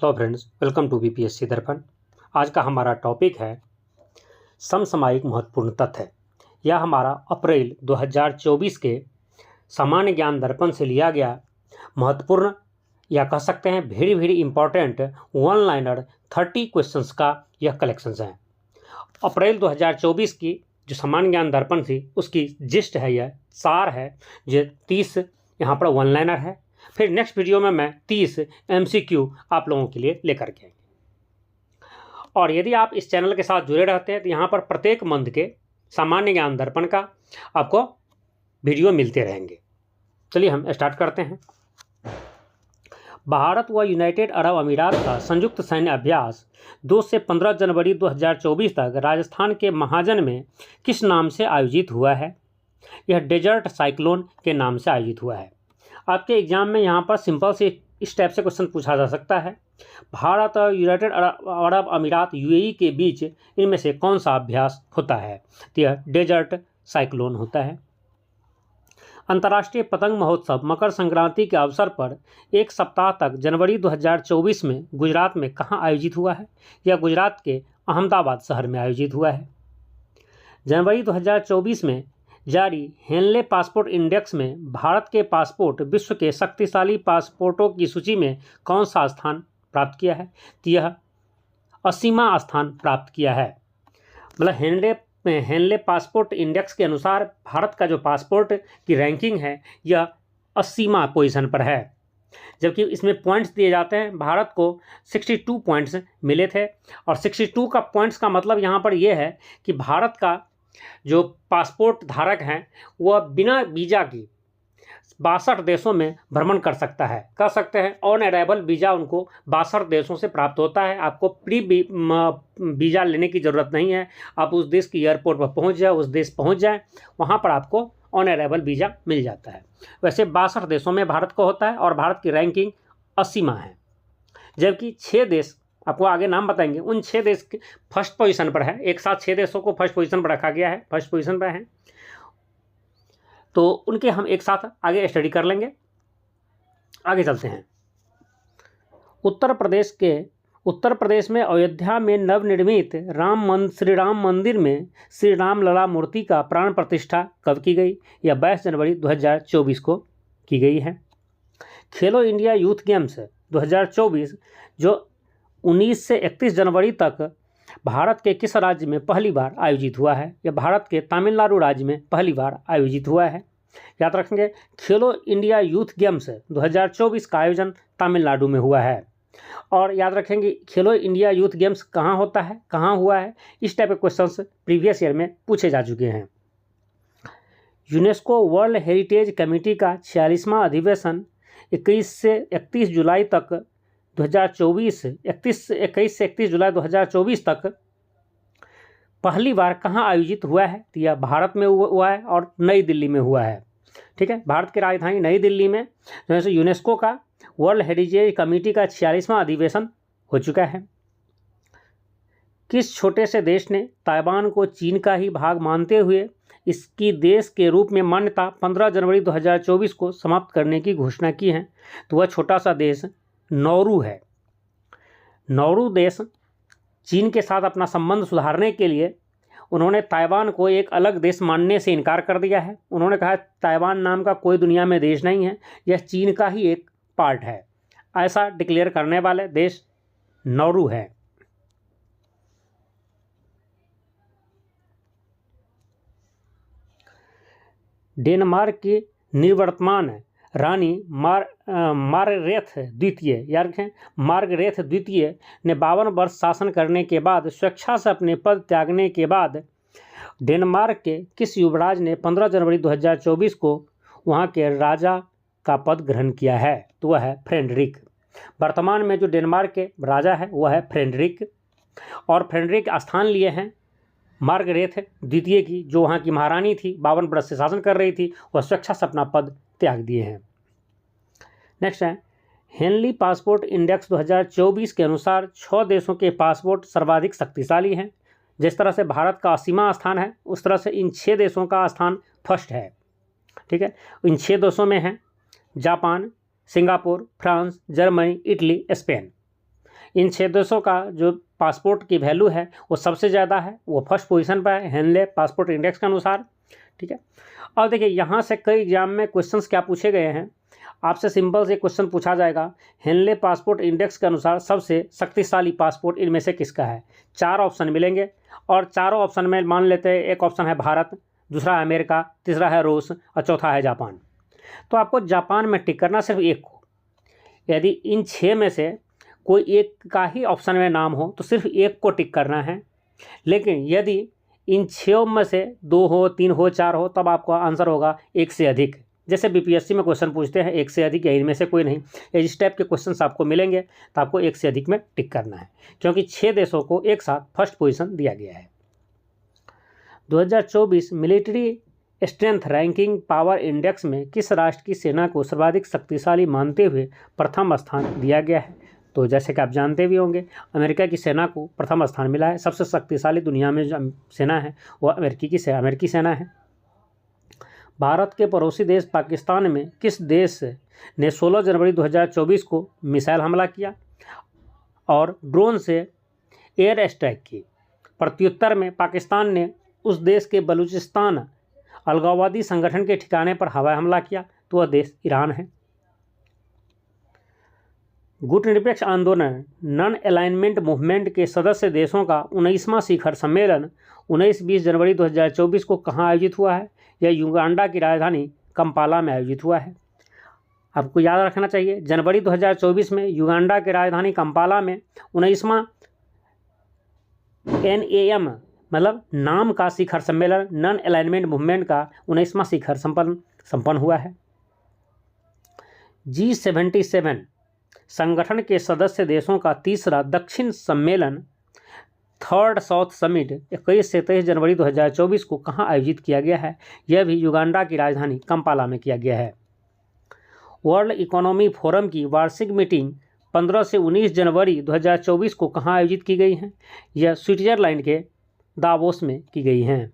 Hello friends, welcome to BPSC Darpan. आज का हमारा टॉपिक है समसामयिक महत्वपूर्ण तथ्य। यह हमारा अप्रैल 2024 के सामान्य ज्ञान दर्पण से लिया गया महत्वपूर्ण या कह सकते हैं very very important one liner 30 questions का यह कलेक्शंस है। अप्रैल 2024 की जो सामान्य ज्ञान दर्पण थी उसकी जिस्ट है, यह सार है, जो 30 यहाँ पर वन लाइनर है। फिर नेक्स्ट वीडियो में मैं 30 MCQ आप लोगों के लिए लेकर के आएंगे। और यदि आप इस चैनल के साथ जुड़े रहते हैं तो यहाँ पर प्रत्येक मंथ के सामान्य ज्ञान दर्पण का आपको वीडियो मिलते रहेंगे। चलिए हम स्टार्ट करते हैं। भारत व यूनाइटेड अरब अमीरात का संयुक्त सैन्य अभ्यास 2 से 15 जनवरी 2024 तक राजस्थान के महाजन में किस नाम से आयोजित हुआ है? यह डेजर्ट साइक्लोन के नाम से आयोजित हुआ है। आपके एग्जाम में यहाँ पर सिंपल से इस टाइप से क्वेश्चन पूछा जा सकता है। भारत और यूनाइटेड अरब अमीरात UAE के बीच इनमें से कौन सा अभ्यास होता है? तो यह डेजर्ट साइक्लोन होता है। अंतर्राष्ट्रीय पतंग महोत्सव मकर संक्रांति के अवसर पर एक सप्ताह तक जनवरी 2024 में गुजरात में कहाँ आयोजित हुआ है? यह गुजरात के अहमदाबाद शहर में आयोजित हुआ है। जनवरी 2024 में जारी हेनले पासपोर्ट इंडेक्स में भारत के पासपोर्ट विश्व के शक्तिशाली पासपोर्टों की सूची में कौन सा स्थान प्राप्त किया है? तो यह 80वां स्थान प्राप्त किया है। मतलब हेनले पासपोर्ट इंडेक्स के अनुसार भारत का जो पासपोर्ट की रैंकिंग है यह 80वां पोजीशन पर है, जबकि इसमें पॉइंट्स दिए जाते हैं। भारत को 62 पॉइंट्स मिले थे और 62 का पॉइंट्स का मतलब यहाँ पर यह है कि भारत का जो पासपोर्ट धारक हैं वह बिना वीज़ा की 62 देशों में भ्रमण कर सकता है, कर सकते हैं। ऑन अराइवल वीज़ा उनको 62 देशों से प्राप्त होता है। आपको प्री वीज़ा लेने की ज़रूरत नहीं है। आप उस देश की एयरपोर्ट पर पहुंच जाए, उस देश पहुंच जाए, वहां पर आपको ऑन अराइवल वीज़ा मिल जाता है। वैसे 62 देशों में भारत को होता है और भारत की रैंकिंग 80वां है, जबकि 6 देश आपको आगे नाम बताएंगे, उन 6 देश के फर्स्ट पोजीशन पर है। एक साथ 6 देशों को फर्स्ट पोजीशन पर रखा गया है, फर्स्ट पोजीशन पर है, तो उनके हम एक साथ आगे स्टडी कर लेंगे। आगे चलते हैं। उत्तर प्रदेश में अयोध्या में नवनिर्मित श्री राम मंदिर में श्री राम लला मूर्ति का प्राण प्रतिष्ठा कब की गई? यह 22 जनवरी 2024 को की गई है। खेलो इंडिया यूथ गेम्स 2024 जो 19 से 31 जनवरी तक भारत के किस राज्य में पहली बार आयोजित हुआ है? यह भारत के तमिलनाडु राज्य में पहली बार आयोजित हुआ है। याद रखेंगे, खेलो इंडिया यूथ गेम्स 2024 का आयोजन तमिलनाडु में हुआ है। और याद रखेंगे, खेलो इंडिया यूथ गेम्स कहाँ होता है, कहाँ हुआ है? इस टाइप के क्वेश्चंस प्रीवियस ईयर में पूछे जा चुके हैं। यूनेस्को वर्ल्ड हेरिटेज कमेटी का 46वां अधिवेशन 21 से 31 जुलाई तक 2024 21 से 31 जुलाई 2024 तक पहली बार कहाँ आयोजित हुआ है? तो यह भारत में हुआ है और नई दिल्ली में हुआ है। ठीक है, भारत की राजधानी नई दिल्ली में जो है यूनेस्को का वर्ल्ड हेरिटेज कमेटी का 46वां अधिवेशन हो चुका है। किस छोटे से देश ने ताइवान को चीन का ही भाग मानते हुए इसकी देश के रूप में मान्यता 15 जनवरी 2024 को समाप्त करने की घोषणा की है? तो वह छोटा सा देश नौरू है। नौरू देश चीन के साथ अपना संबंध सुधारने के लिए उन्होंने ताइवान को एक अलग देश मानने से इनकार कर दिया है। उन्होंने कहा ताइवान नाम का कोई दुनिया में देश नहीं है, यह चीन का ही एक पार्ट है। ऐसा डिक्लेयर करने वाले देश नौरू है। डेनमार्क की निवर्तमान रानी मार्गरेथ द्वितीय, याद रखें, मार्गरेथ द्वितीय ने 52 वर्ष शासन करने के बाद स्वेच्छा से अपने पद त्यागने के बाद डेनमार्क के किस युवराज ने 15 जनवरी 2024 को वहां के राजा का पद ग्रहण किया है? तो वह है फ्रेडरिक। वर्तमान में जो डेनमार्क के राजा है वह है फ्रेडरिक, और फ्रेडरिक स्थान लिए हैं मार्गरेथ द्वितीय की, जो वहाँ की महारानी थी, 52 वर्ष से शासन कर रही थी। वह स्वेच्छा से अपना पद त्याग दिए हैं। नेक्स्ट है, हेनली पासपोर्ट इंडेक्स 2024 के अनुसार 6 देशों के पासपोर्ट सर्वाधिक शक्तिशाली हैं। जिस तरह से भारत का 80वां स्थान है, उस तरह से इन 6 देशों का स्थान फर्स्ट है। ठीक है, इन 6 देशों में हैं Japan, Singapore, France, Germany, Italy, Spain. इन 6 देशों का जो पासपोर्ट की वैल्यू है वो सबसे ज़्यादा है, वो फर्स्ट पोजीशन पर है हेनले पासपोर्ट इंडेक्स के अनुसार। ठीक है, और देखिए यहाँ से कई एग्जाम में क्वेश्चंस क्या पूछे गए हैं। आपसे सिंपल से क्वेश्चन पूछा जाएगा, हेनले पासपोर्ट इंडेक्स के अनुसार सबसे शक्तिशाली पासपोर्ट इनमें से किसका है। 4 ऑप्शन मिलेंगे और चारों ऑप्शन में मान लेते हैं एक ऑप्शन है भारत, दूसरा है अमेरिका, तीसरा है रूस और चौथा है जापान। तो आपको जापान में टिक करना सिर्फ एक को। यदि इन 6 में से कोई एक का ही ऑप्शन में नाम हो तो सिर्फ एक को टिक करना है, लेकिन यदि इन 6 में से 2 हो, 3 हो, 4 हो, तब आपका आंसर होगा एक से अधिक। जैसे बीपीएससी में क्वेश्चन पूछते हैं एक से अधिक या इनमें से कोई नहीं, इस टाइप के क्वेश्चंस आपको मिलेंगे तो आपको एक से अधिक में टिक करना है, क्योंकि 6 देशों को एक साथ फर्स्ट पोजीशन दिया गया है। 2024 military strength ranking power index में किस राष्ट्र की सेना को सर्वाधिक शक्तिशाली मानते हुए प्रथम स्थान दिया गया है। तो जैसे कि आप जानते भी होंगे, अमेरिका की सेना को प्रथम स्थान मिला है। सबसे शक्तिशाली दुनिया में जो सेना है वो अमेरिकी सेना है। भारत के पड़ोसी देश पाकिस्तान में किस देश ने 16 जनवरी 2024 को मिसाइल हमला किया और ड्रोन से एयर स्ट्राइक की। प्रत्युत्तर में पाकिस्तान ने उस देश के बलूचिस्तान अलगाववादी संगठन के ठिकाने पर हवाई हमला किया, तो वह देश ईरान है। गुटनिरपेक्ष आंदोलन नॉन अलाइनमेंट मूवमेंट के सदस्य देशों का 19वां शिखर सम्मेलन 19-20 जनवरी 2024 को कहाँ आयोजित हुआ है। यह युगांडा की राजधानी कंपाला में आयोजित हुआ है। आपको याद रखना चाहिए, जनवरी 2024 में युगांडा की राजधानी कंपाला में 19वां NAM मतलब नाम का शिखर सम्मेलन नॉन अलाइनमेंट मूवमेंट का 19वां शिखर संपन्न हुआ है। G77 संगठन के सदस्य देशों का तीसरा दक्षिण सम्मेलन थर्ड साउथ समिट 21 से 23 जनवरी 2024 को कहाँ आयोजित किया गया है। यह भी युगांडा की राजधानी कंपाला में किया गया है। वर्ल्ड इकोनॉमी फोरम की वार्षिक मीटिंग 15 से 19 जनवरी 2024 को कहाँ आयोजित की गई है। यह स्विट्जरलैंड के दावोस में की गई हैं।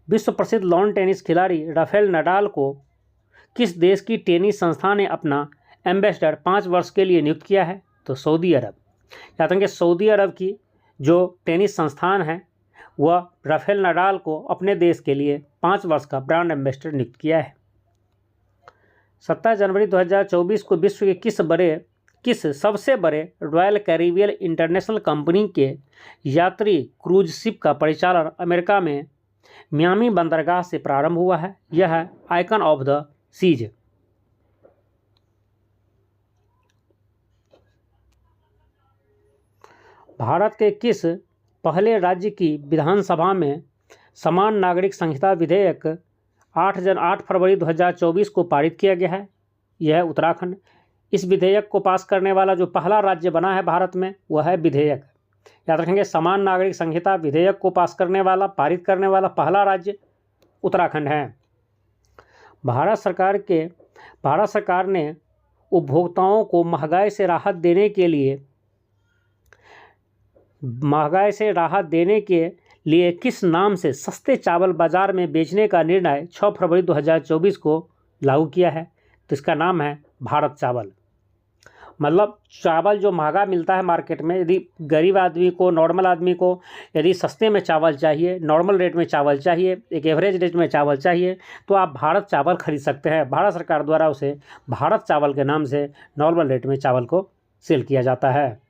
विश्व प्रसिद्ध लॉन टेनिस खिलाड़ी राफेल नडाल को किस देश की टेनिस संस्था ने अपना एम्बेसडर 5 वर्ष के लिए नियुक्त किया है। तो सऊदी अरब। याद रखें, सऊदी अरब की जो टेनिस संस्थान है वह राफेल नडाल को अपने देश के लिए 5 वर्ष का ब्रांड एम्बेसडर नियुक्त किया है। 17 जनवरी 2024 को विश्व के किस सबसे बड़े रॉयल कैरिबियन इंटरनेशनल कंपनी के यात्री क्रूज शिप का परिचालन अमेरिका में मियामी बंदरगाह से प्रारंभ हुआ है। यह है icon of the seas. Bharat के किस पहले राज्य की विधानसभा में समान नागरिक संहिता विधेयक 8 फरवरी 2024 को पारित किया गया है। यह है उत्तराखंड। इस विधेयक को पास करने वाला जो पहला राज्य बना है भारत में वह है विधेयक। याद रखेंगे, समान नागरिक संहिता विधेयक को पास करने वाला पारित करने वाला पहला राज्य उत्तराखंड है। भारत सरकार ने उपभोक्ताओं को महंगाई से राहत देने के लिए किस नाम से सस्ते चावल बाजार में बेचने का निर्णय 6 फरवरी 2024 को लागू किया है। तो इसका नाम है भारत चावल। मतलब चावल जो महंगा मिलता है मार्केट में, यदि गरीब आदमी को, नॉर्मल आदमी को यदि सस्ते में चावल चाहिए, नॉर्मल रेट में चावल चाहिए, एक एवरेज रेट में चावल चाहिए, तो आप भारत चावल खरीद सकते हैं। भारत सरकार द्वारा उसे भारत चावल के नाम से नॉर्मल रेट में चावल को सेल किया जाता है।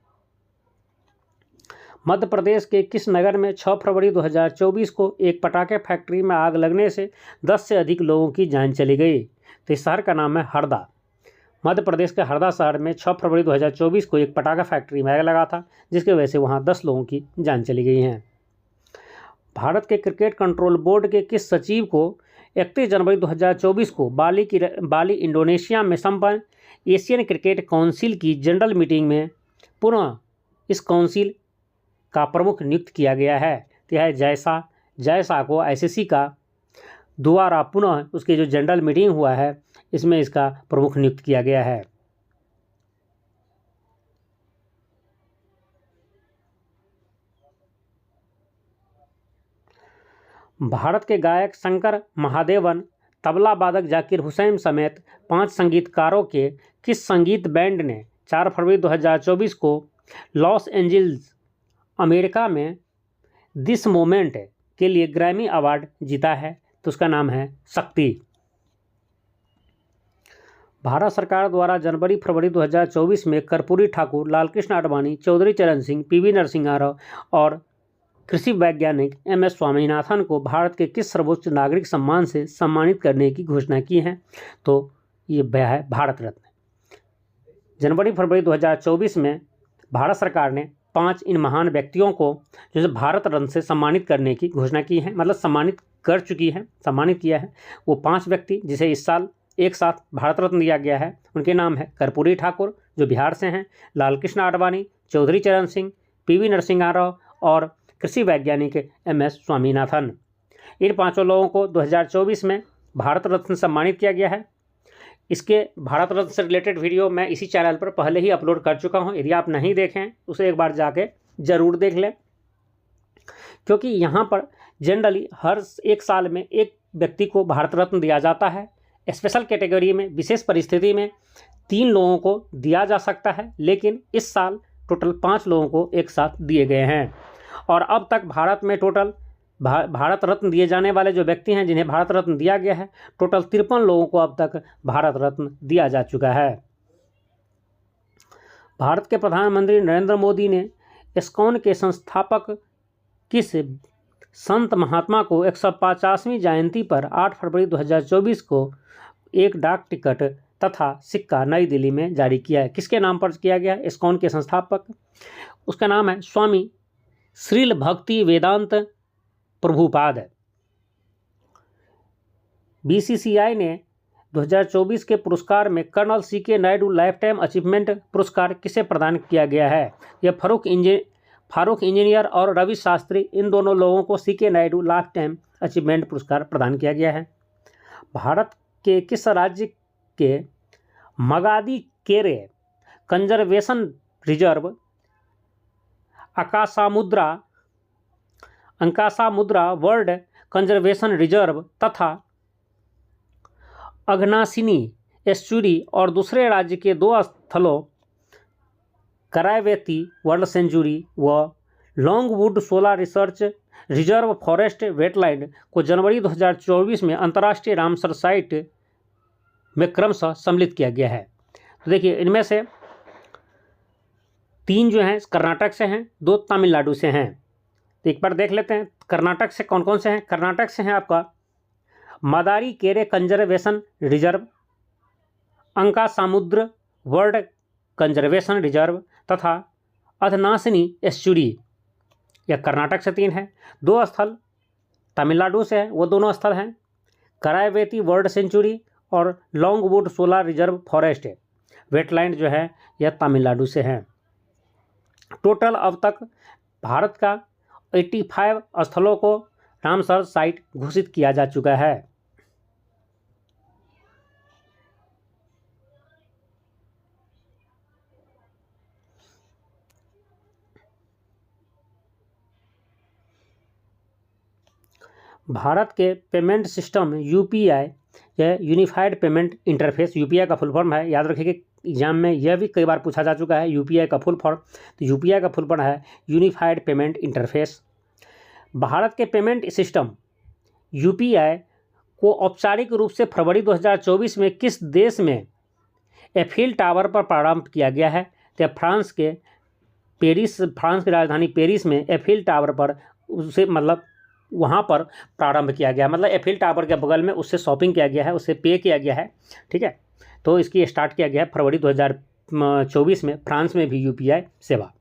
मध्य प्रदेश के किस नगर में 6 फरवरी 2024 को एक पटाखे फैक्ट्री में आग लगने से 10 से अधिक लोगों की जान चली गई। तो इस शहर का नाम है हरदा। मध्य प्रदेश के हरदा शहर में 6 फरवरी 2024 को एक पटाखा फैक्ट्री में आग लगा था, जिसकी वजह से वहां 10 लोगों की जान चली गई हैं। भारत के क्रिकेट कंट्रोल बोर्ड के किस सचिव को 31 जनवरी 2024 को बाली इंडोनेशिया में संपन्न एशियन क्रिकेट काउंसिल की जनरल मीटिंग में पुनः इस काउंसिल का प्रमुख नियुक्त किया गया है। तो यह जयसा को ICC का द्वारा पुनः उसकी जो जनरल मीटिंग हुआ है इसमें इसका प्रमुख नियुक्त किया गया है। भारत के गायक शंकर महादेवन, तबला वादक जाकिर हुसैन समेत 5 संगीतकारों के किस संगीत बैंड ने 4 फरवरी 2024 को लॉस एंजल्स अमेरिका में दिस मोमेंट के लिए ग्रैमी अवार्ड जीता है, तो उसका नाम है शक्ति। भारत सरकार द्वारा जनवरी फरवरी 2024 में कर्पूरी ठाकुर, लालकृष्ण आडवाणी, चौधरी चरण सिंह, पीवी नरसिम्हा राव और कृषि वैज्ञानिक MS स्वामीनाथन को भारत के किस सर्वोच्च नागरिक सम्मान से सम्मानित करने की घोषणा की है? तो ये है भारत रत्न। जनवरी फरवरी 2024 में भारत सरकार ने 5 इन महान व्यक्तियों को जैसे भारत रत्न से सम्मानित करने की घोषणा की है, मतलब सम्मानित कर चुकी है, सम्मानित किया है। वो 5 व्यक्ति जिसे इस साल एक साथ भारत रत्न दिया गया है, उनके नाम है कर्पूरी ठाकुर जो बिहार से हैं, लालकृष्ण आडवाणी, चौधरी चरण सिंह, PV नरसिम्हा राव और कृषि वैज्ञानिक MS स्वामीनाथन। इन 5 लोगों को 2024 में भारत रत्न सम्मानित किया गया है। इसके भारत रत्न से रिलेटेड वीडियो मैं इसी चैनल पर पहले ही अपलोड कर चुका हूं, यदि आप नहीं देखें उसे एक बार जाके ज़रूर देख लें, क्योंकि यहाँ पर जनरली हर एक साल में एक व्यक्ति को भारत रत्न दिया जाता है। स्पेशल कैटेगरी में विशेष परिस्थिति में 3 लोगों को दिया जा सकता है, लेकिन इस साल टोटल 5 लोगों को एक साथ दिए गए हैं। और अब तक भारत में टोटल भारत रत्न दिए जाने वाले जो व्यक्ति हैं जिन्हें भारत रत्न दिया गया है, टोटल 53 लोगों को अब तक भारत रत्न दिया जा चुका है। भारत के प्रधानमंत्री नरेंद्र मोदी ने इस्कॉन के संस्थापक किस संत महात्मा को 150वीं जयंती पर 8 फरवरी 2024 को एक डाक टिकट तथा सिक्का नई दिल्ली में जारी किया है? किसके नाम पर किया गया है? इस्कॉन के संस्थापक, उसका नाम है स्वामी श्रील भक्ति वेदांत प्रभुपाद। BCCI ने 2024 के पुरस्कार में colonel CK Naidu lifetime achievement पुरस्कार किसे प्रदान किया गया है? यह फारूक इंजीनियर और रवि शास्त्री, इन दोनों लोगों को CK Naidu lifetime achievement पुरस्कार प्रदान किया गया है। भारत के किस राज्य के Magadi Kere conservation reserve Ankasamudra world conservation reserve तथा अघनासिनी एस्चुरी और दूसरे राज्य के 2 स्थलों करायवेती वर्ल्ड सेंचुरी व Longwood solar research reserve forest wetland को जनवरी 2024 में अंतर्राष्ट्रीय रामसर साइट में क्रमशः सम्मिलित किया गया है? तो देखिए, इनमें से 3 जो हैं कर्नाटक से हैं, 2 तमिलनाडु से हैं। तो एक बार देख लेते हैं कर्नाटक से कौन कौन से हैं। कर्नाटक से हैं आपका Madari Kere conservation reserve, Ankasamudra world conservation reserve तथा अधनासिनी एस्चुरी। यह कर्नाटक से 3 है। 2 स्थल तमिलनाडु से है, वो दोनों स्थल हैं करायवेती वर्ल्ड सेंचुरी और Longwood solar reserve forest wetland जो है यह तमिलनाडु से हैं। टोटल अब तक भारत का 85 स्थलों को रामसर साइट घोषित किया जा चुका है। भारत के पेमेंट सिस्टम UPI, यह यूनिफाइड पेमेंट इंटरफेस, UPI का फुल फॉर्म है। याद रखिए कि एग्जाम में यह भी कई बार पूछा जा चुका है UPI का फुल फॉर्म। तो UPI का फुल फॉर्म है यूनिफाइड पेमेंट इंटरफेस। भारत के पेमेंट सिस्टम UPI को औपचारिक रूप से फरवरी 2024 में किस देश में एफिल टावर पर प्रारंभ किया गया है? तो फ्रांस की राजधानी पेरिस में एफिल टावर पर उसे मतलब वहाँ पर प्रारंभ किया गया, मतलब एफिल टावर के बगल में उससे शॉपिंग किया गया है, उससे पे किया गया है। ठीक है, तो इसकी स्टार्ट किया गया है फरवरी 2024 में फ्रांस में भी UPI सेवा।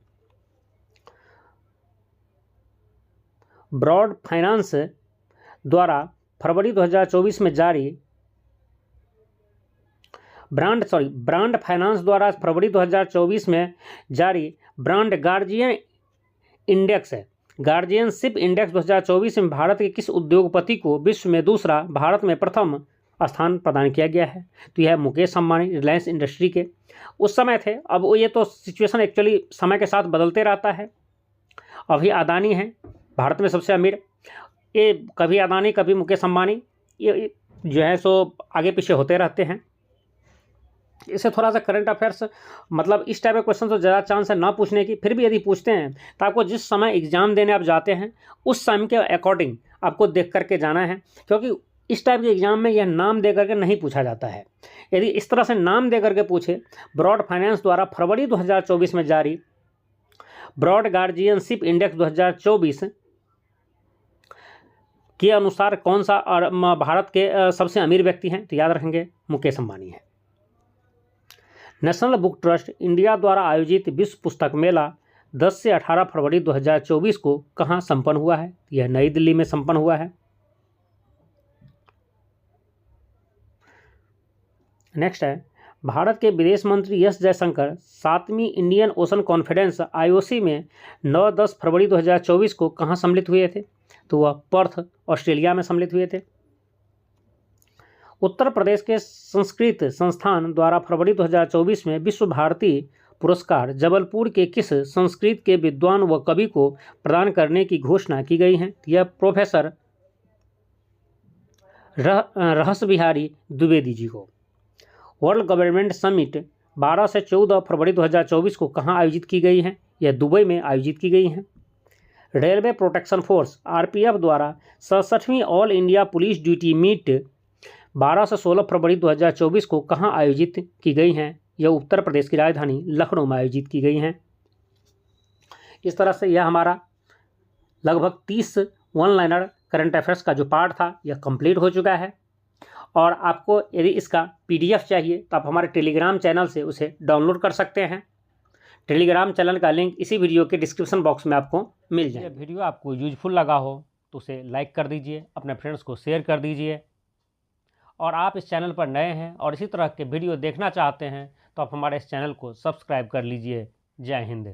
ब्रॉड फाइनेंस द्वारा फरवरी 2024 में जारी ब्रांड फाइनेंस द्वारा फरवरी 2024 में जारी ब्रांड गार्जियनशिप इंडेक्स 2024 में भारत के किस उद्योगपति को विश्व में दूसरा, भारत में प्रथम स्थान प्रदान किया गया है? तो यह मुकेश अंबानी, रिलायंस इंडस्ट्री के उस समय थे। अब ये तो सिचुएशन एक्चुअली समय के साथ बदलते रहता है। अभी अदानी हैं भारत में सबसे अमीर, ये कभी अदानी कभी मुकेश अंबानी, ये जो है सो आगे पीछे होते रहते हैं। इससे थोड़ा सा करंट अफेयर्स मतलब इस टाइप के क्वेश्चन तो ज़्यादा चांस है ना पूछने की, फिर भी यदि पूछते हैं तो आपको जिस समय एग्ज़ाम देने आप जाते हैं उस समय के अकॉर्डिंग आपको देख करके जाना है, क्योंकि इस टाइप के एग्ज़ाम में यह नाम दे करके नहीं पूछा जाता है। यदि इस तरह से नाम दे करके पूछे, ब्रॉड फाइनेंस द्वारा फरवरी 2024 में जारी ब्रॉड गार्जियनशिप इंडेक्स 2024 के अनुसार कौन सा और भारत के सबसे अमीर व्यक्ति हैं, तो याद रखेंगे मुकेश अंबानी है। नेशनल बुक ट्रस्ट इंडिया द्वारा आयोजित विश्व पुस्तक मेला 10 से 18 फरवरी 2024 को कहाँ संपन्न हुआ है? यह नई दिल्ली में संपन्न हुआ है। नेक्स्ट है, भारत के विदेश मंत्री एस जयशंकर 7वीं इंडियन ओशन कॉन्फ्रेंस IOC में 9-10 फरवरी 2024 को कहाँ सम्मिलित हुए थे? तो वह पर्थ ऑस्ट्रेलिया में सम्मिलित हुए थे। उत्तर प्रदेश के संस्कृत संस्थान द्वारा फरवरी 2024 में विश्व भारती पुरस्कार जबलपुर के किस संस्कृत के विद्वान व कवि को प्रदान करने की घोषणा की गई है? यह प्रोफेसर रहस बिहारी द्विवेदी जी को। वर्ल्ड गवर्नमेंट समिट 12 से 14 फरवरी 2024 को कहाँ आयोजित की गई है? यह दुबई में आयोजित की गई है। रेलवे प्रोटेक्शन फोर्स RPF द्वारा 67वीं all India police duty meet 12 से 16 फरवरी 2024 को कहाँ आयोजित की गई हैं? यह उत्तर प्रदेश की राजधानी लखनऊ में आयोजित की गई हैं। इस तरह से यह हमारा लगभग 30 वन लाइनर करंट अफेयर्स का जो पार्ट था यह कंप्लीट हो चुका है। और आपको यदि इसका PDF चाहिए तो आप हमारे टेलीग्राम चैनल से उसे डाउनलोड कर सकते हैं। टेलीग्राम चैनल का लिंक इसी वीडियो के डिस्क्रिप्शन बॉक्स में आपको मिल जाए। वीडियो आपको यूजफुल लगा हो तो उसे लाइक कर दीजिए, अपने फ्रेंड्स को शेयर कर दीजिए। और आप इस चैनल पर नए हैं और इसी तरह के वीडियो देखना चाहते हैं तो आप हमारे इस चैनल को सब्सक्राइब कर लीजिए। जय हिंद।